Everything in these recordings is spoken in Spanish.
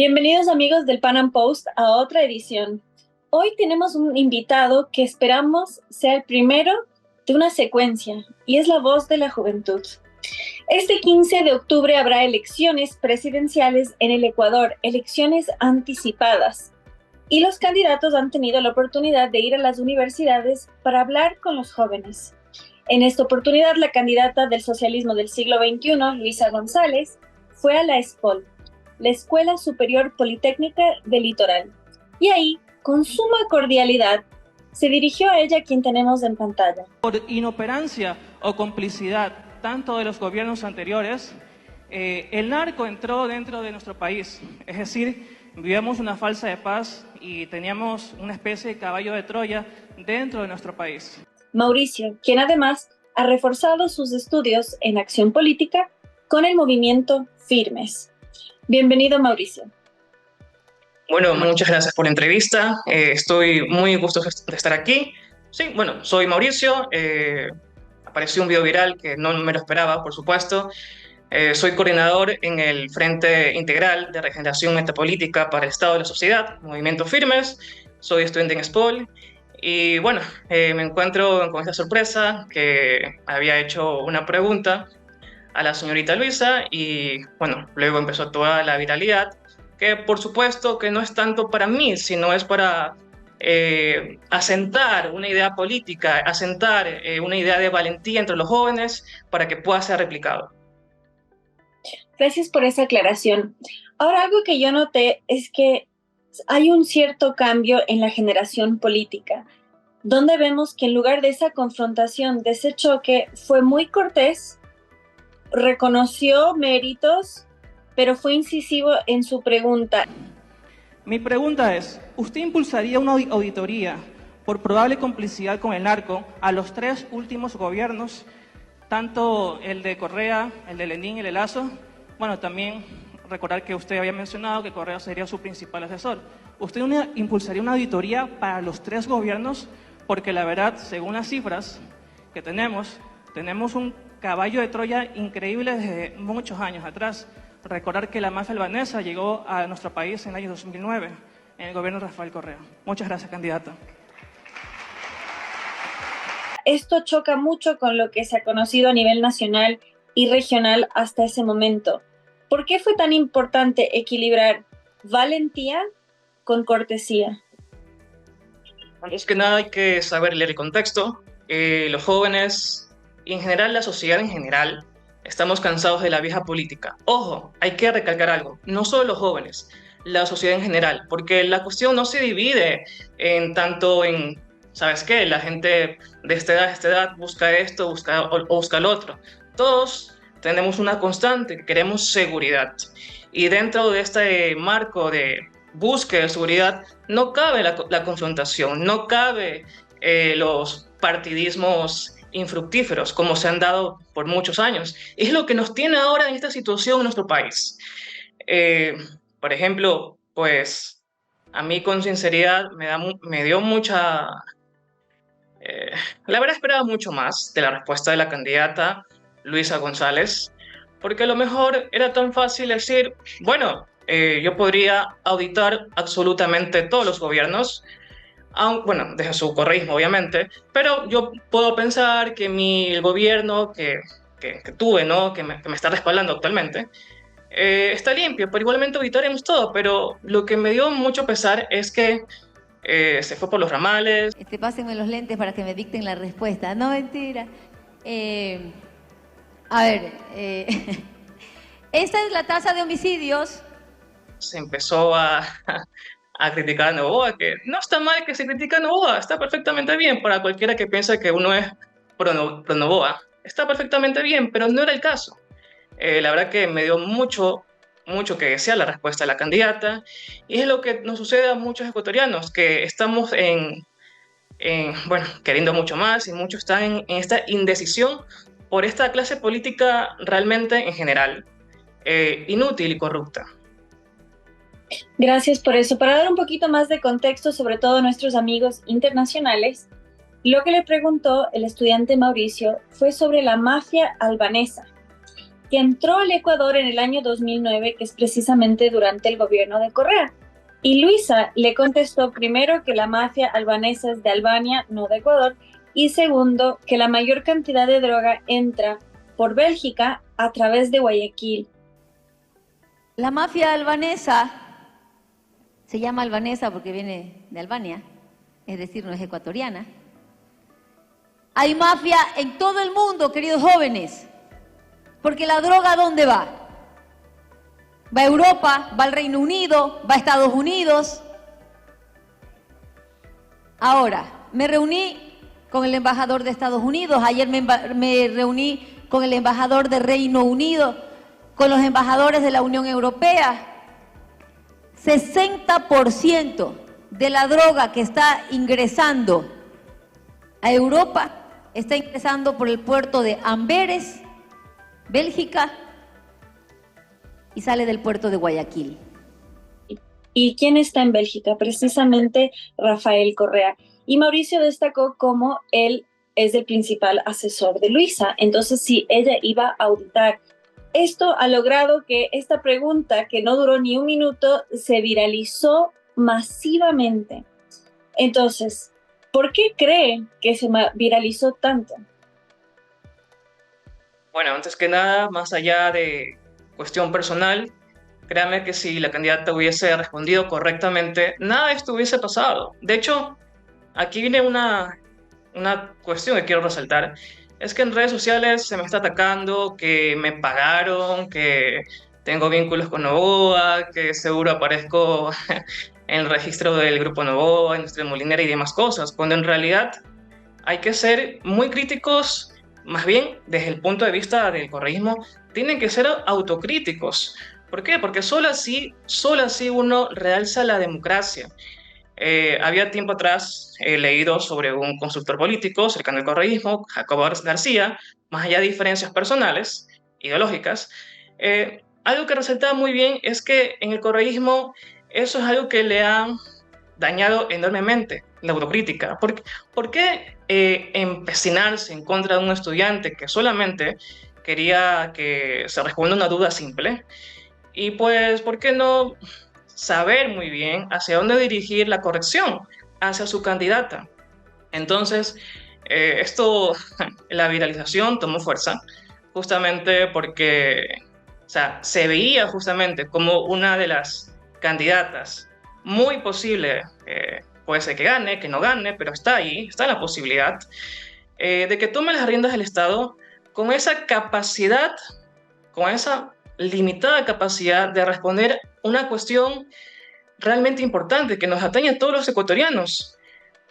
Bienvenidos amigos del Pan Am Post a otra edición. Hoy tenemos un invitado que esperamos sea el primero de una secuencia y es la voz de la juventud. Este 15 de octubre habrá elecciones presidenciales en el Ecuador, elecciones anticipadas. Y los candidatos han tenido la oportunidad de ir a las universidades para hablar con los jóvenes. En esta oportunidad, la candidata del socialismo del siglo XXI, Luisa González, fue a la ESPOL, la Escuela Superior Politécnica del Litoral. Y ahí, con suma cordialidad, se dirigió a ella quien tenemos en pantalla. Por inoperancia o complicidad, tanto de los gobiernos anteriores, el narco entró dentro de nuestro país. Es decir, vivíamos una falsa de paz y teníamos una especie de caballo de Troya dentro de nuestro país. Mauricio, quien además ha reforzado sus estudios en acción política con el movimiento Firmes. Bienvenido, Mauricio. Bueno, muchas gracias por la entrevista. Estoy muy gustoso de estar aquí. Sí, bueno, soy Mauricio. Apareció un video viral que no me lo esperaba, por supuesto. Soy coordinador en el Frente Integral de Regeneración Metapolítica para el Estado de la Sociedad, Movimiento Firmes. Soy estudiante en ESPOL. Y bueno, me encuentro con esta sorpresa que había hecho una pregunta a la señorita Luisa y bueno, luego empezó toda la viralidad, que por supuesto que no es tanto para mí, sino es para asentar una idea política, asentar una idea de valentía entre los jóvenes para que pueda ser replicado. Gracias por esa aclaración. Ahora, algo que yo noté es que hay un cierto cambio en la generación política, donde vemos que en lugar de esa confrontación, de ese choque, fue muy cortés, reconoció méritos, pero fue incisivo en su pregunta. Mi pregunta es, ¿usted impulsaría una auditoría por probable complicidad con el narco a los tres últimos gobiernos, tanto el de Correa, el de Lenín y el de Lasso? Bueno, también recordar que usted había mencionado que Correa sería su principal asesor. ¿Usted impulsaría una auditoría para los tres gobiernos? Porque la verdad, según las cifras que tenemos un caballo de Troya increíble desde muchos años atrás. Recordar que la mafia albanesa llegó a nuestro país en el año 2009, en el gobierno de Rafael Correa. Muchas gracias, candidata. Esto choca mucho con lo que se ha conocido a nivel nacional y regional hasta ese momento. ¿Por qué fue tan importante equilibrar valentía con cortesía? Antes que nada hay que saber leer el contexto. Los jóvenes y en general la sociedad en general estamos cansados de la vieja política. Ojo, hay que recalcar algo, no solo los jóvenes, la sociedad en general, porque la cuestión no se divide en tanto en, ¿sabes qué? La gente de esta edad busca esto, busca lo otro. Todos tenemos una constante, que queremos seguridad. Y dentro de este marco de búsqueda de seguridad no cabe la confrontación, no cabe los partidismos infructíferos, como se han dado por muchos años. Es lo que nos tiene ahora en esta situación en nuestro país. Por ejemplo, pues a mí con sinceridad me dio mucha... la verdad esperaba mucho más de la respuesta de la candidata Luisa González, porque a lo mejor era tan fácil decir, bueno, yo podría auditar absolutamente todos los gobiernos, bueno, desde su correísmo, obviamente, pero yo puedo pensar que el gobierno que tuve, ¿no? que me está respaldando actualmente, está limpio, pero igualmente auditaremos todo. Pero lo que me dio mucho pesar es que se fue por los ramales. Pásenme los lentes para que me dicten la respuesta. No, mentira. A ver, esta es la tasa de homicidios. Se empezó a criticar a Noboa, que no está mal que se critique a Noboa, está perfectamente bien para cualquiera que piensa que uno es pro Noboa. Está perfectamente bien, pero no era el caso. La verdad que me dio mucho que desear la respuesta de la candidata, y es lo que nos sucede a muchos ecuatorianos, que estamos bueno, queriendo mucho más, y muchos están en esta indecisión por esta clase política realmente en general inútil y corrupta. Gracias por eso. Para dar un poquito más de contexto, sobre todo a nuestros amigos internacionales, lo que le preguntó el estudiante Mauricio fue sobre la mafia albanesa. que entró al Ecuador en el año 2009, que es precisamente durante el gobierno de Correa. Y Luisa le contestó primero que la mafia albanesa es de Albania, no de Ecuador, y segundo, que la mayor cantidad de droga entra por Bélgica a través de Guayaquil. La mafia albanesa se llama albanesa porque viene de Albania, es decir, no es ecuatoriana. Hay mafia en todo el mundo, queridos jóvenes, porque la droga, ¿a dónde va? Va a Europa, va al Reino Unido, va a Estados Unidos. Ahora, me reuní con el embajador de Estados Unidos, ayer me reuní con el embajador de Reino Unido, con los embajadores de la Unión Europea. 60% de la droga que está ingresando a Europa está ingresando por el puerto de Amberes, Bélgica, y sale del puerto de Guayaquil. ¿Y quién está en Bélgica? Precisamente Rafael Correa. Y Mauricio destacó cómo él es el principal asesor de Luisa. Entonces, sí, ella iba a auditar. Esto ha logrado que esta pregunta, que no duró ni un minuto, se viralizó masivamente. Entonces, ¿por qué cree que se viralizó tanto? Bueno, antes que nada, más allá de cuestión personal, créame que si la candidata hubiese respondido correctamente, nada de esto hubiese pasado. De hecho, aquí viene una cuestión que quiero resaltar. Es que en redes sociales se me está atacando, que me pagaron, que tengo vínculos con Novoa, que seguro aparezco en el registro del grupo Novoa, Industria Molinera y demás cosas, cuando en realidad hay que ser muy críticos, más bien desde el punto de vista del correísmo, tienen que ser autocríticos. ¿Por qué? Porque solo así uno realza la democracia. Había tiempo atrás leído sobre un consultor político cercano al correísmo, Jacobo García, más allá de diferencias personales, ideológicas, algo que resaltaba muy bien es que en el correísmo eso es algo que le ha dañado enormemente, la autocrítica. ¿Por qué empecinarse en contra de un estudiante que solamente quería que se responda una duda simple? Y pues, ¿por qué no saber muy bien hacia dónde dirigir la corrección, hacia su candidata? Entonces, la viralización tomó fuerza justamente porque, o sea, se veía justamente como una de las candidatas, muy posible, puede ser que gane, que no gane, pero está ahí, está la posibilidad de que tome las riendas del Estado con esa capacidad, con esa limitada capacidad de responder una cuestión realmente importante que nos atañe a todos los ecuatorianos.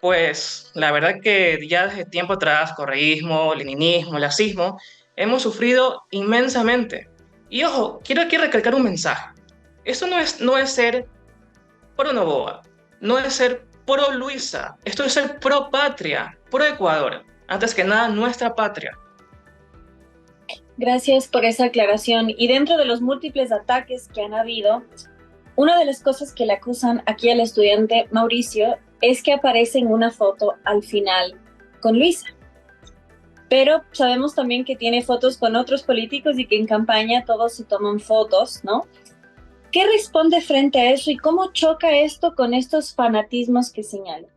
Pues la verdad que ya desde tiempo atrás, correísmo, leninismo, lacismo, hemos sufrido inmensamente. Y ojo, quiero aquí recalcar un mensaje. Esto no es ser pro Novoa, no es ser pro Luisa, esto es ser pro patria, pro Ecuador, antes que nada nuestra patria. Gracias por esa aclaración. Y dentro de los múltiples ataques que han habido, una de las cosas que le acusan aquí al estudiante Mauricio es que aparece en una foto al final con Luisa. Pero sabemos también que tiene fotos con otros políticos y que en campaña todos se toman fotos, ¿no? ¿Qué responde frente a eso y cómo choca esto con estos fanatismos que señala?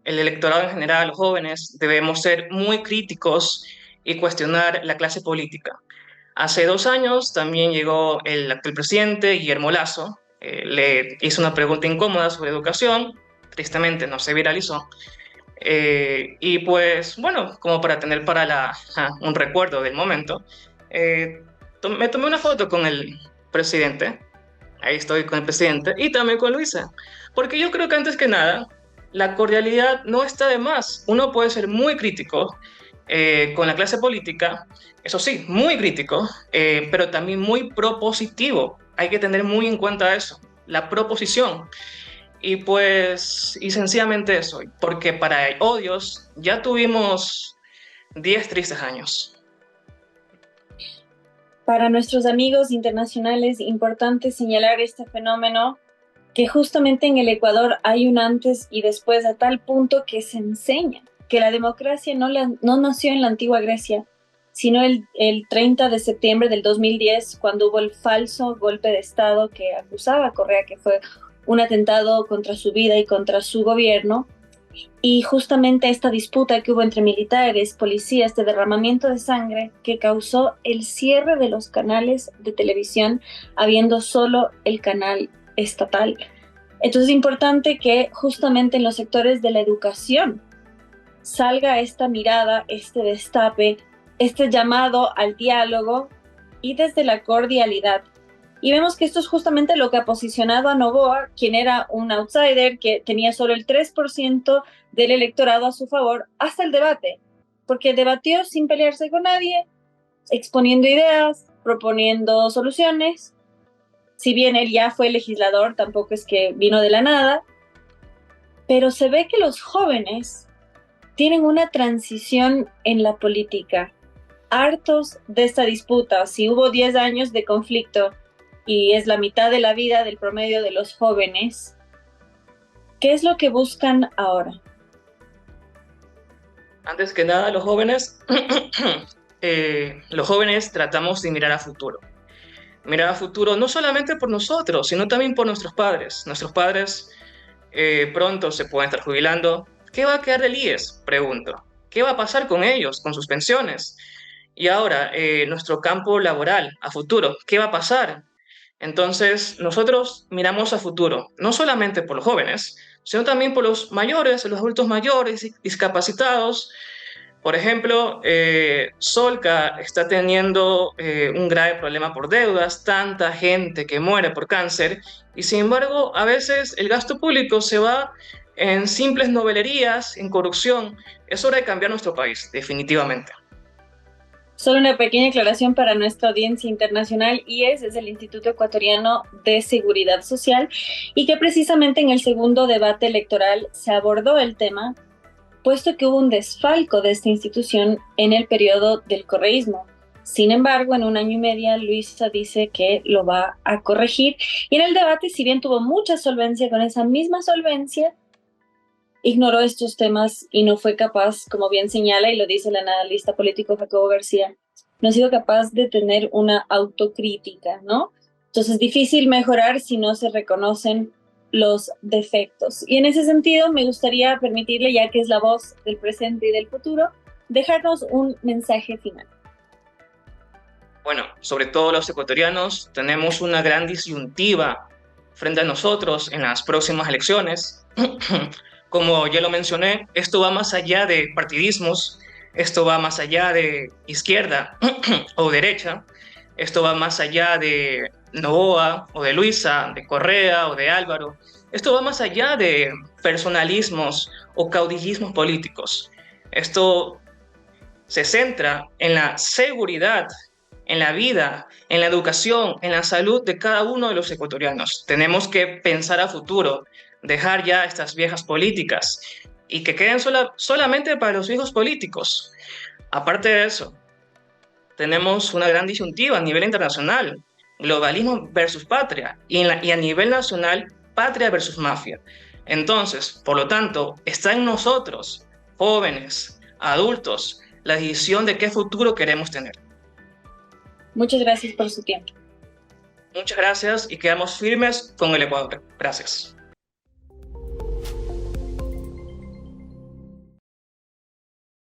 El electorado en general, los jóvenes, debemos ser muy críticos y cuestionar la clase política. Hace 2 años también llegó el actual presidente, Guillermo Lasso, le hizo una pregunta incómoda sobre educación, tristemente no se viralizó, y pues bueno, como para tener un recuerdo del momento, me tomé una foto con el presidente, ahí estoy con el presidente, y también con Luisa, porque yo creo que antes que nada, la cordialidad no está de más. Uno puede ser muy crítico con la clase política, eso sí, muy crítico, pero también muy propositivo. Hay que tener muy en cuenta eso, la proposición. Y sencillamente eso, porque para odios ya tuvimos 10 tristes años. Para nuestros amigos internacionales, importante señalar este fenómeno que justamente en el Ecuador hay un antes y después a tal punto que se enseña que la democracia no nació en la antigua Grecia, sino el 30 de septiembre del 2010, cuando hubo el falso golpe de Estado que acusaba a Correa que fue un atentado contra su vida y contra su gobierno. Y justamente esta disputa que hubo entre militares, policías, este derramamiento de sangre que causó el cierre de los canales de televisión, habiendo solo el canal estatal. Entonces es importante que justamente en los sectores de la educación salga esta mirada, este destape, este llamado al diálogo y desde la cordialidad. Y vemos que esto es justamente lo que ha posicionado a Noboa, quien era un outsider, que tenía solo el 3% del electorado a su favor, hasta el debate, porque debatió sin pelearse con nadie, exponiendo ideas, proponiendo soluciones. Si bien él ya fue legislador, tampoco es que vino de la nada, pero se ve que los jóvenes tienen una transición en la política, hartos de esta disputa. Si hubo 10 años de conflicto y es la mitad de la vida del promedio de los jóvenes, ¿qué es lo que buscan ahora? Antes que nada, los jóvenes tratamos de mirar a futuro. Mirar a futuro no solamente por nosotros, sino también por nuestros padres. Nuestros padres pronto se pueden estar jubilando. ¿Qué va a quedar del IES? Pregunto. ¿Qué va a pasar con ellos, con sus pensiones? Y ahora, nuestro campo laboral, a futuro, ¿qué va a pasar? Entonces, nosotros miramos a futuro, no solamente por los jóvenes, sino también por los mayores, los adultos mayores, discapacitados. Por ejemplo, Solca está teniendo un grave problema por deudas, tanta gente que muere por cáncer, y sin embargo, a veces el gasto público se va en simples novelerías, en corrupción. Es hora de cambiar nuestro país, definitivamente. Solo una pequeña aclaración para nuestra audiencia internacional. IES es el Instituto Ecuatoriano de Seguridad Social, y que precisamente en el segundo debate electoral se abordó el tema, puesto que hubo un desfalco de esta institución en el periodo del correísmo. Sin embargo, en 1 año y medio, Luisa dice que lo va a corregir. Y en el debate, si bien tuvo mucha solvencia, con esa misma solvencia, ignoró estos temas y no fue capaz, como bien señala y lo dice el analista político Jacobo García, no ha sido capaz de tener una autocrítica, ¿no? Entonces es difícil mejorar si no se reconocen los defectos. Y en ese sentido me gustaría permitirle, ya que es la voz del presente y del futuro, dejarnos un mensaje final. Bueno, sobre todo los ecuatorianos tenemos una gran disyuntiva frente a nosotros en las próximas elecciones. Como ya lo mencioné, esto va más allá de partidismos, esto va más allá de izquierda o derecha, esto va más allá de Noboa o de Luisa, de Correa o de Álvaro. Esto va más allá de personalismos o caudillismos políticos. Esto se centra en la seguridad, en la vida, en la educación, en la salud de cada uno de los ecuatorianos. Tenemos que pensar a futuro, dejar ya estas viejas políticas y que queden solamente para los viejos políticos. Aparte de eso, tenemos una gran disyuntiva a nivel internacional, globalismo versus patria, y a nivel nacional, patria versus mafia. Entonces, por lo tanto, está en nosotros, jóvenes, adultos, la decisión de qué futuro queremos tener. Muchas gracias por su tiempo. Muchas gracias y quedamos firmes con el Ecuador. Gracias.